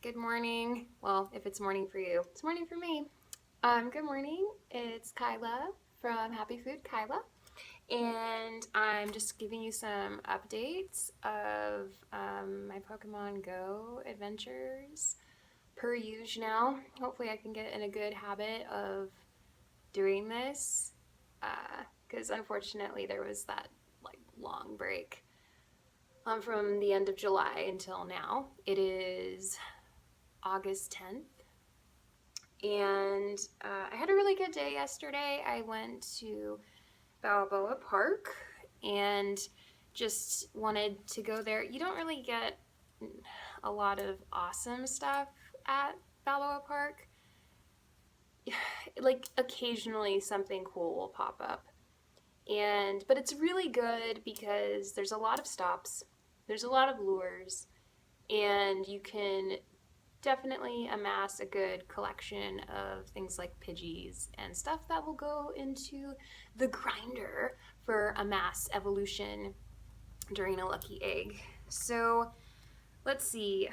good morning. Well, if it's morning for you, it's morning for me. Good morning. It's Kyla from Happy Food Kyla, and I'm just giving you some updates of my Pokemon Go adventures per usual now. Hopefully, I can get in a good habit of doing this because unfortunately, there was that long break from the end of July until now. It is August 10th. And I had a really good day yesterday. I went to Balboa Park and just wanted to go there. You don't really get a lot of awesome stuff at Balboa Park. Like occasionally something cool will pop up. But it's really good because there's a lot of stops. There's a lot of lures and you can definitely amass a good collection of things like Pidgeys and stuff that will go into the grinder for a mass evolution during a lucky egg. So let's see.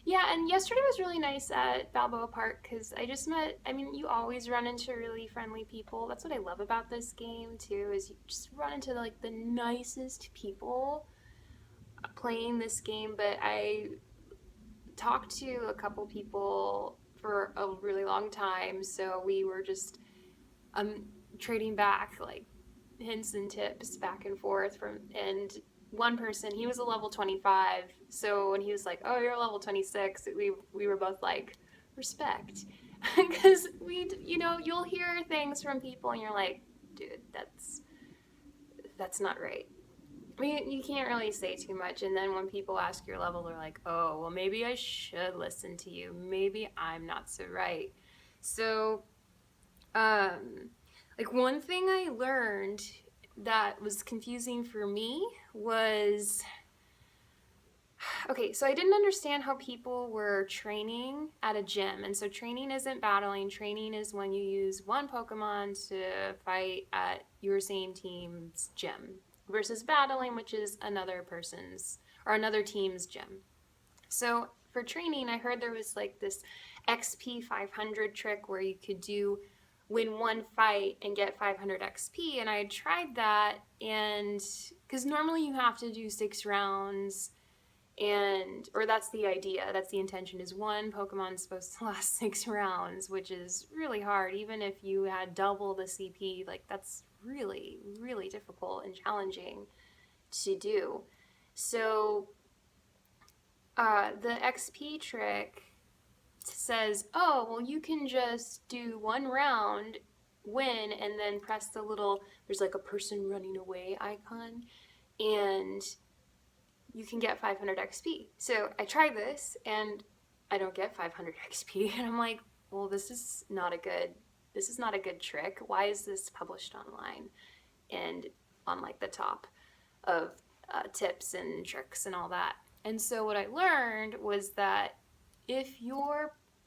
Yeah, and yesterday was really nice at Balboa Park because you always run into really friendly people. That's what I love about this game too, is you just run into the nicest people playing this game. But I talked to a couple people for a really long time, so we were just trading back hints and tips back and forth and one person, he was a level 25, so when he was like, oh, you're a level 26, we were both like, respect. Because you'll hear things from people and you're like, dude, that's not right. I mean, you can't really say too much, and then when people ask your level, they're like, oh, well, maybe I should listen to you. Maybe I'm not so right. So, one thing I learned that was confusing for me was okay, so I didn't understand how people were training at a gym. And so training isn't battling. Training is when you use one Pokemon to fight at your same team's gym versus battling, which is another person's or another team's gym. So for training, I heard there was this XP 500 trick where you could win one fight and get 500 XP. And I had tried that, and because normally you have to do 6 rounds, or that's the idea, that's the intention, is one Pokemon's supposed to last 6 rounds, which is really hard. Even if you had double the CP, that's really, really difficult and challenging to do. So the XP trick says, oh, well, you can just do 1 round, win, and then press there's a person running away icon, and you can get 500 XP. So I tried this, and I don't get 500 XP, and I'm like, well, this is not a good trick. Why is this published online and on the top of tips and tricks and all that? And so what I learned was that if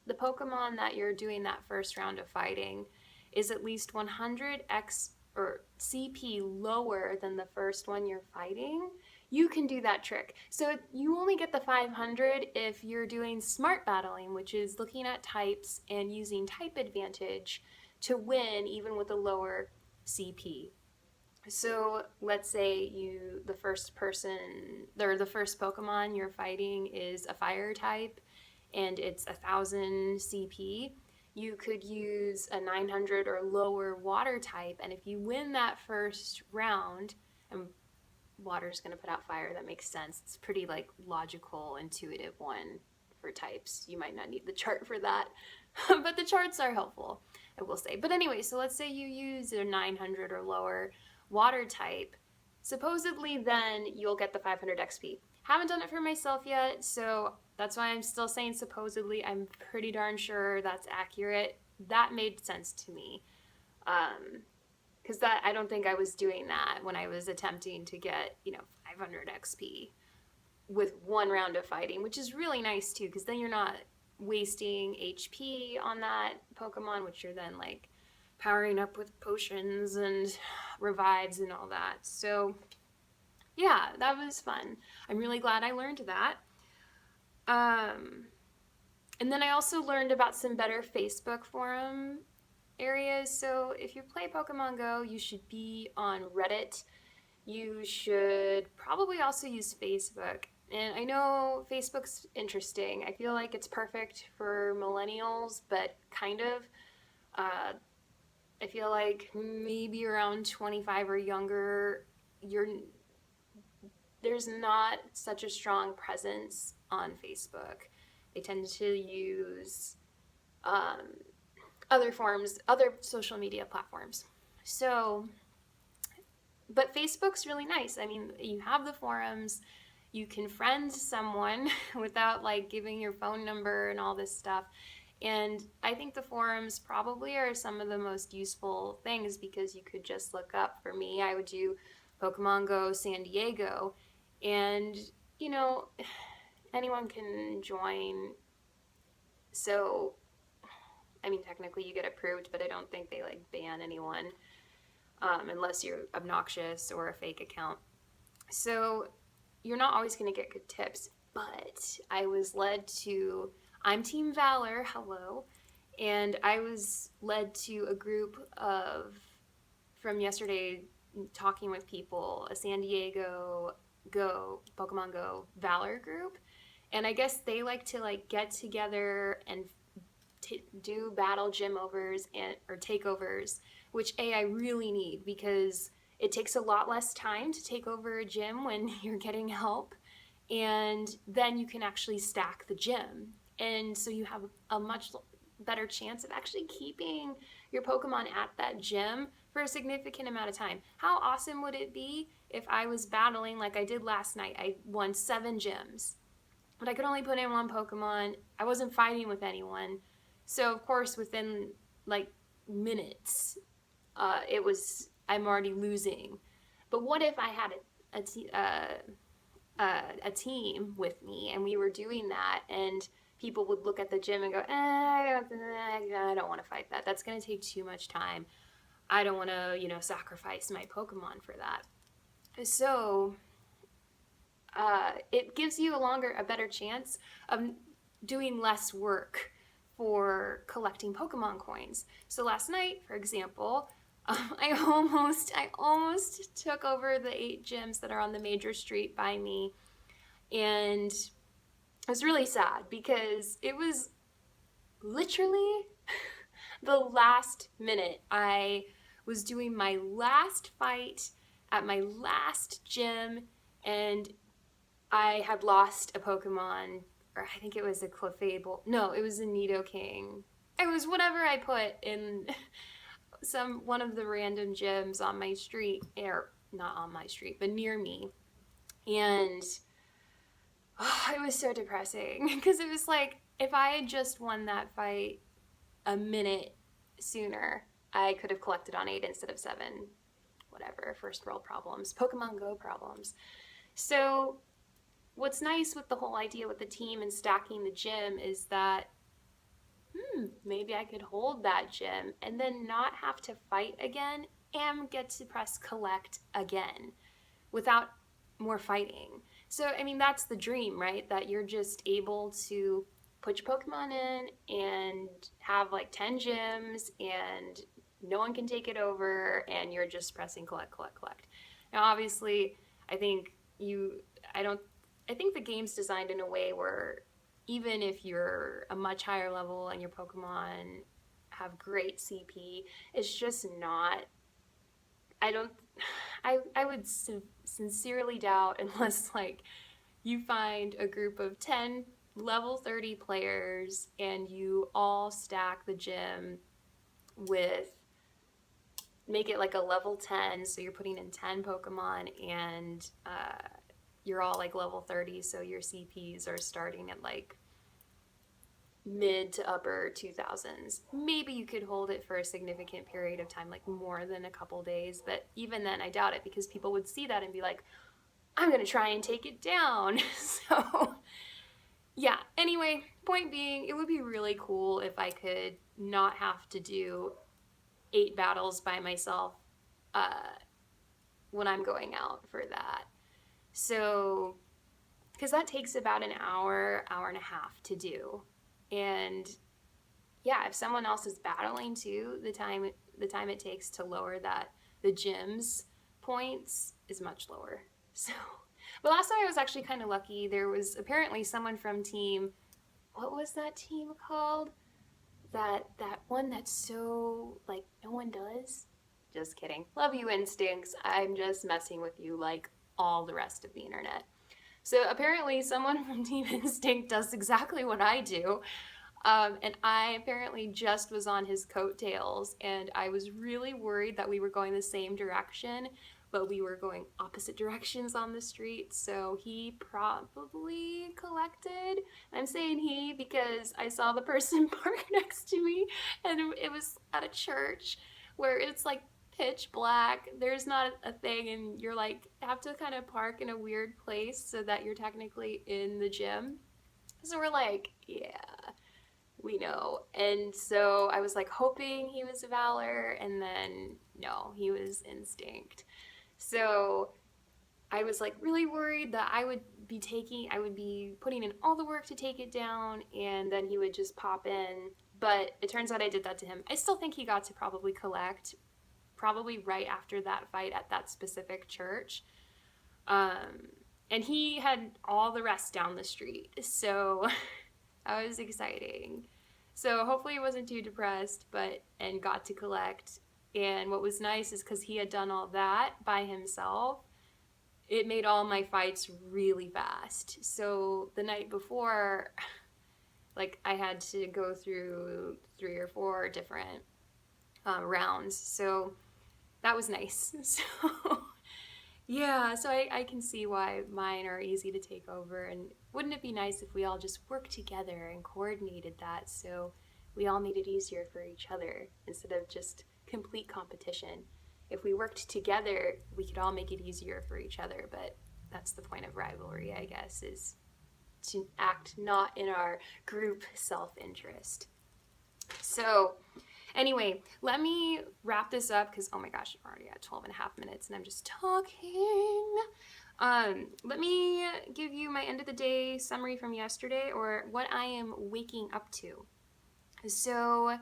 the Pokemon that you're doing that first round of fighting is at least 100 X or CP lower than the first one you're fighting, you can do that trick. So you only get the 500 if you're doing smart battling, which is looking at types and using type advantage to win even with a lower CP. So let's say the first Pokemon you're fighting is a fire type and it's 1,000 CP. You could use a 900 or lower water type, and if you win that first round, and water's going to put out fire, that makes sense. It's pretty logical, intuitive one for types. You might not need the chart for that, but the charts are helpful, I will say. But anyway, so let's say you use a 900 or lower water type. Supposedly then you'll get the 500 XP. Haven't done it for myself yet, so that's why I'm still saying supposedly. I'm pretty darn sure that's accurate. That made sense to me. Because I don't think I was doing that when I was attempting to get 500 XP with 1 round of fighting, which is really nice too, because then you're not wasting HP on that Pokemon, which you're then powering up with potions and revives and all that. So Yeah, that was fun. I'm really glad I learned that. Um, and then I also learned about some better Facebook forum areas. So if you play Pokemon Go, you should be on Reddit. You should probably also use Facebook. And I know Facebook's interesting. I feel like it's perfect for millennials, but kind of. Uh, I feel like maybe around 25 or younger, you're there's not such a strong presence on Facebook. They tend to use um, other social media platforms. So, but Facebook's really nice. I mean, you have the forums, you can friend someone without like giving your phone number and all this stuff. And I think the forums probably are some of the most useful things because you could just look up. For me, I would do Pokemon Go San Diego, and you know, anyone can join. So, I mean, technically you get approved, but I don't think they like ban anyone unless you're obnoxious or a fake account. So, you're not always going to get good tips, but I was led to, I'm Team Valor, hello, and I was led to a group of, from yesterday, talking with people, a San Diego Pokemon Go Valor group, and I guess they like to like get together and do battle gym overs and or takeovers, which I really need because it takes a lot less time to take over a gym when you're getting help, and then you can actually stack the gym, and so you have a much better chance of actually keeping your Pokemon at that gym for a significant amount of time. How awesome would it be if I was battling like I did last night? I won 7 gyms, but I could only put in one Pokemon. I wasn't fighting with anyone. So, of course, within like minutes, I'm already losing. But what if I had a team with me and we were doing that and people would look at the gym and go, I don't want to fight that. That's going to take too much time. I don't want to, sacrifice my Pokemon for that. So it gives you a better chance of doing less work for collecting Pokemon coins. So last night, for example, I almost took over the 8 gyms that are on the major street by me, and it was really sad because it was literally the last minute. I was doing my last fight at my last gym, and I had lost a Pokemon, or I think it was a Clefable. No, it was a Nidoking. It was whatever I put in one of the random gyms on my street, or not on my street, but near me. And it was so depressing because it was like if I had just won that fight a minute sooner, I could have collected on 8 instead of 7. Whatever, first world problems, Pokemon Go problems. So what's nice with the whole idea with the team and stacking the gym is that maybe I could hold that gym and then not have to fight again and get to press collect again without more fighting. So, I mean, that's the dream, right? That you're just able to put your Pokemon in and have like 10 gyms and no one can take it over and you're just pressing collect, collect, collect. Now, obviously, I think I don't, I think the game's designed in a way where even if you're a much higher level and your Pokemon have great CP, it's just not, I don't, I would sincerely doubt unless like you find a group of 10 level 30 players and you all stack the gym with, make it like a level 10, so you're putting in 10 Pokemon, and you're all like level 30, so your CPs are starting at like mid to upper 2000s. Maybe you could hold it for a significant period of time, like more than a couple days, but even then I doubt it because people would see that and be like, I'm gonna try and take it down. So yeah, anyway, point being, it would be really cool if I could not have to do 8 battles by myself when I'm going out for that. So, because that takes about an hour, hour and a half to do. And yeah, if someone else is battling too, the time it takes to lower the gym's points is much lower. So, but last time I was actually kind of lucky. There was apparently someone from team, what was that team called? That one that's so like no one does. Just kidding. Love you, Instincts. I'm just messing with you like all the rest of the internet. So apparently someone from Team Instinct does exactly what I do. And I apparently just was on his coattails, and I was really worried that we were going the same direction, but we were going opposite directions on the street. So he probably collected. I'm saying he because I saw the person park next to me, and it was at a church where it's like pitch black. There's not a thing, and you're like have to kind of park in a weird place so that you're technically in the gym. So we're like, yeah, we know. And so I was like hoping he was Valor, and then no, he was Instinct. So I was like really worried that I would be putting in all the work to take it down, and then he would just pop in. But it turns out I did that to him. I still think he got to probably collect, probably right after that fight at that specific church. And he had all the rest down the street. So that was exciting. So hopefully he wasn't too depressed, and got to collect. And what was nice is because he had done all that by himself, it made all my fights really fast. So the night before, like I had to go through 3 or 4 different rounds. So that was nice. So yeah, so I can see why mine are easy to take over. And wouldn't it be nice if we all just worked together and coordinated that so we all made it easier for each other instead of just complete competition? If we worked together, we could all make it easier for each other. But that's the point of rivalry, I guess, is to act not in our group self-interest. So anyway, let me wrap this up because, oh my gosh, I'm already at 12 and a half minutes and I'm just talking. Let me give you my end of the day summary from yesterday, or what I am waking up to. So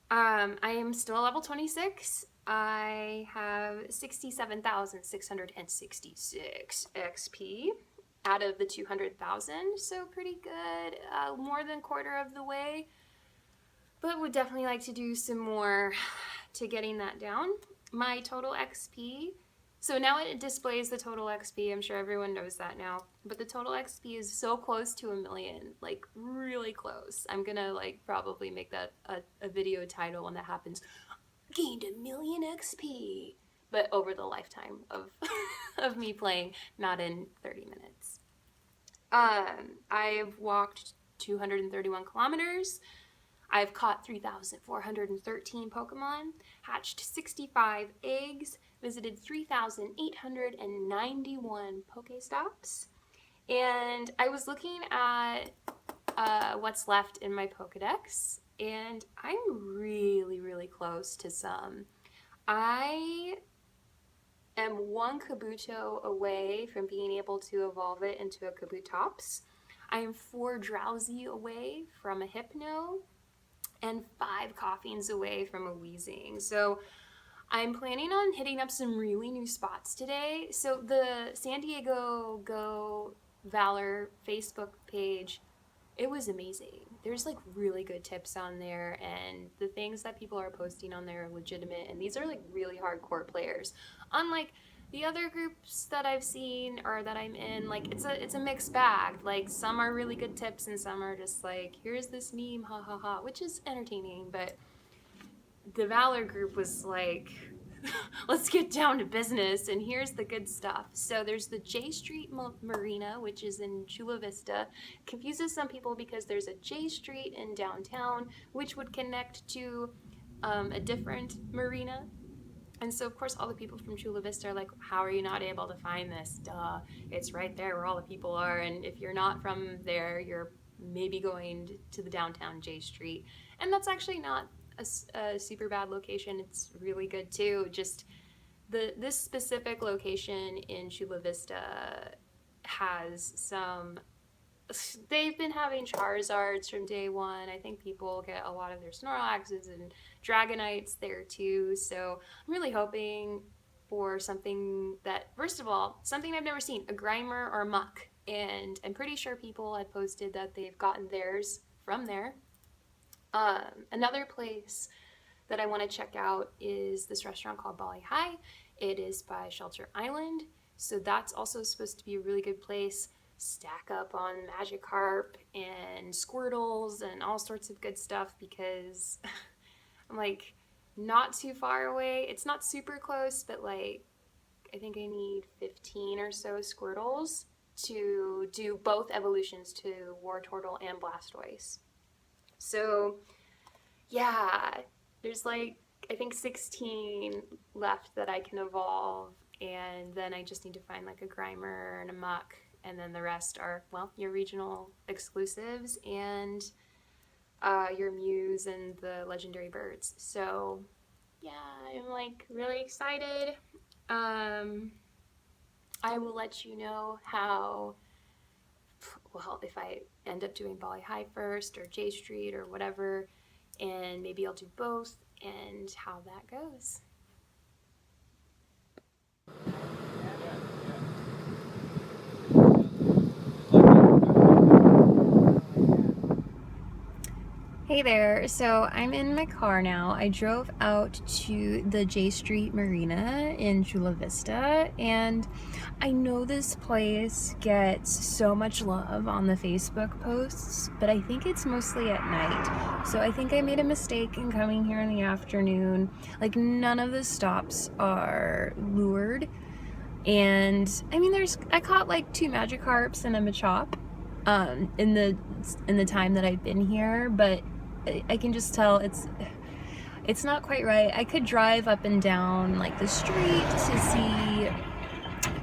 I am still level 26. I have 67,666 XP out of the 200,000, so pretty good, more than quarter of the way. But would definitely like to do some more to getting that down. My total XP, so now it displays the total XP. I'm sure everyone knows that now. But the total XP is so close to 1,000,000, like really close. I'm gonna like probably make that a video title when that happens. Gained 1,000,000 XP, but over the lifetime of of me playing, not in 30 minutes. I've walked 231 kilometers. I've caught 3,413 Pokemon, hatched 65 eggs, visited 3,891 Pokestops, and I was looking at what's left in my Pokedex, and I'm really, really close to some. I am 1 Kabuto away from being able to evolve it into a Kabutops. I am 4 Drowsy away from a Hypno, and 5 Coughings away from a Wheezing. So I'm planning on hitting up some really new spots today. So the San Diego Go Valor Facebook page, it was amazing. There's like really good tips on there, and the things that people are posting on there are legitimate, and these are like really hardcore players. Unlike the other groups that I've seen or that I'm in, like it's a mixed bag. Like some are really good tips and some are just like, here's this meme, ha ha ha, which is entertaining, but the Valor group was like, let's get down to business, and here's the good stuff. So there's the J Street Marina, which is in Chula Vista. Confuses some people because there's a J Street in downtown, which would connect to a different marina. And so, of course, all the people from Chula Vista are like, how are you not able to find this? Duh, it's right there where all the people are. And if you're not from there, you're maybe going to the downtown J Street. And that's actually not a super bad location. It's really good too. Just this specific location in Chula Vista has some. They've been having Charizards from day one. I think people get a lot of their Snorlaxes and Dragonites there too. So I'm really hoping for something that, first of all, something I've never seen, a Grimer or a Muck. And I'm pretty sure people had posted that they've gotten theirs from there. Another place that I want to check out is this restaurant called Bali High. It is by Shelter Island. So that's also supposed to be a really good place. Stack up on Magikarp and Squirtles and all sorts of good stuff because I'm like not too far away. It's not super close, but like I think I need 15 or so Squirtles to do both evolutions to Wartortle and Blastoise. So yeah, there's like I think 16 left that I can evolve, and then I just need to find like a Grimer and a Muck. And then the rest are, well, your regional exclusives and your Mews and the legendary birds. So, yeah, I'm like really excited. I will let you know how, well, if I end up doing Bali High first or J Street or whatever, and maybe I'll do both and how that goes. Hey there, so I'm in my car now. I drove out to the J Street Marina in Chula Vista, and I know this place gets so much love on the Facebook posts, but I think it's mostly at night. So I think I made a mistake in coming here in the afternoon. Like, none of the stops are lured, and I mean, I caught like 2 Magikarps and a Machop in the time that I've been here, but I can just tell it's not quite right. I could drive up and down like the street to see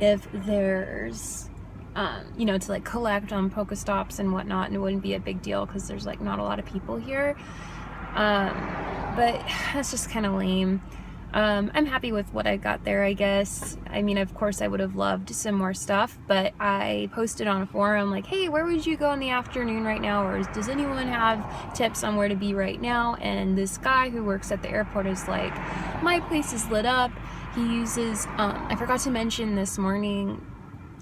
if there's to like collect on Pokestops and whatnot, and it wouldn't be a big deal because there's like not a lot of people here, but that's just kind of lame. I'm happy with what I got there, I guess. I mean, of course I would have loved some more stuff, but I posted on a forum like, hey, where would you go in the afternoon right now, or does anyone have tips on where to be right now? And this guy who works at the airport is like, my place is lit up. He uses I forgot to mention this morning,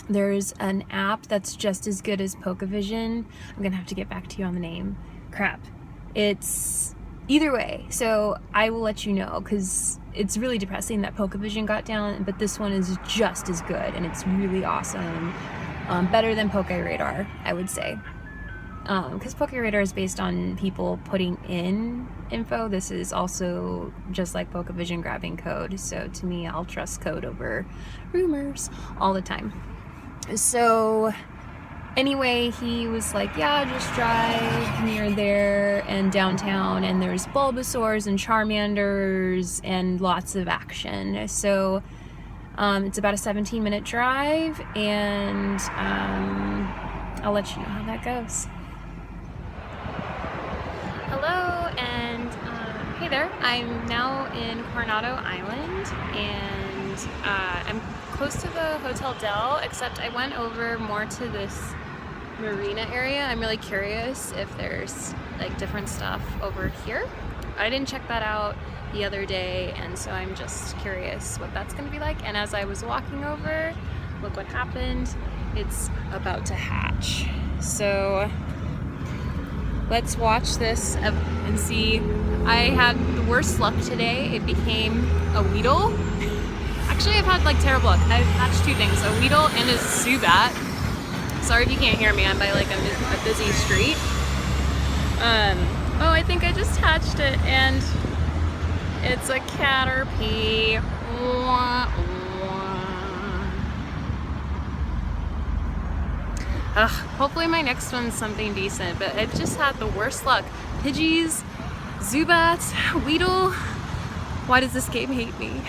there's an app that's just as good as Pokevision. I'm gonna have to get back to you on the name. Crap. It's either way, so I will let you know, because it's really depressing that Pokevision got down, but this one is just as good, and it's really awesome. Better than PokeRadar, I would say. Because PokeRadar is based on people putting in info. This is also just like Pokevision grabbing code, so to me, I'll trust code over rumors all the time. So anyway, he was like, yeah, just drive near there and downtown, and there's Bulbasaurs and Charmanders and lots of action. So it's about a 17-minute drive, and I'll let you know how that goes. Hello, and hey there. I'm now in Coronado Island, and I'm close to the Hotel Del, except I went over more to this marina area. I'm really curious if there's like different stuff over here. I didn't check that out the other day, and so I'm just curious what that's gonna be like. And as I was walking over, look what happened. It's about to hatch. So let's watch this and see. I had the worst luck today. It became a Weedle. Actually, I've had like terrible luck. I've hatched 2 things, a Weedle and a Zubat. Sorry if you can't hear me, I'm by like a busy street. Oh, I think I just hatched it, and it's a Caterpie. Hopefully my next one's something decent, but I've just had the worst luck. Pidgeys, Zubats, Weedle. Why does this game hate me?